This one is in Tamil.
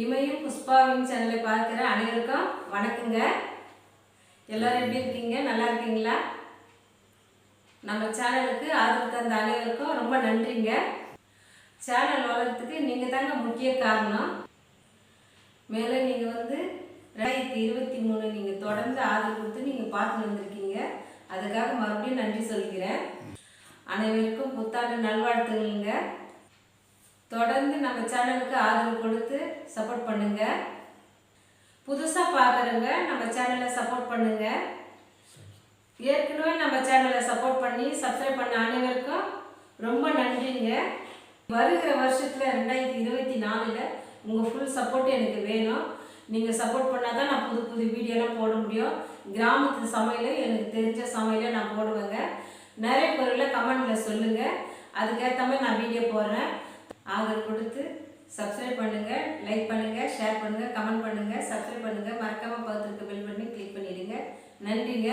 இமையும் புஷ்பாவின் சேனலை பார்க்குற அனைவருக்கும் வணக்கங்க. எல்லாரும் எப்படி இருக்கீங்க? நல்லா இருக்கீங்களா? நம்ம சேனலுக்கு ஆதரவு தந்த அனைவருக்கும் ரொம்ப நன்றிங்க. சேனல் வளர்கிறதுக்கு நீங்கள் தாங்க முக்கிய காரணம். மேலும் நீங்கள் 2023 நீங்கள் தொடர்ந்து ஆதரவு கொடுத்து நீங்கள் பார்த்து வந்திருக்கீங்க. அதுக்காக மறுபடியும் நன்றி சொல்கிறேன். அனைவருக்கும் புத்தாண்டு நல்வாழ்த்துகளுங்க. தொடர்ந்து நம்ம சேனலுக்கு ஆதரவு கொடுத்து சப்போர்ட் பண்ணுங்க. புதுசாக பார்க்குறவங்க நம்ம சேனலை சப்போர்ட் பண்ணுங்க. ஏற்கனவே நம்ம சேனலை சப்போர்ட் பண்ணி சப்ஸ்கிரைப் பண்ண அனைவருக்கும் ரொம்ப நன்றிங்க. வருகிற வருஷத்தில் 2024 உங்கள் ஃபுல் சப்போர்ட் எனக்கு வேணும். நீங்கள் சப்போர்ட் பண்ணால் தான் நான் புது புது வீடியோலாம் போட முடியும். கிராமத்து சமையல் எனக்கு தெரிஞ்ச சமையலை நான் போடுவேங்க. நிறைய பொருளை கமெண்டில் சொல்லுங்கள். அதுக்கேற்ற மாதிரி நான் வீடியோ போடுறேன். ஆதரவு கொடுத்து சப்ஸ்கிரைப் பண்ணுங்கள், லைக் பண்ணுங்கள், ஷேர் பண்ணுங்கள், கமெண்ட் பண்ணுங்கள், சப்ஸ்கிரைப் பண்ணுங்கள். மறக்காமல் பார்த்துருக்க பெல் பண்ணி கிளிக் பண்ணிவிடுங்க. நன்றிங்க.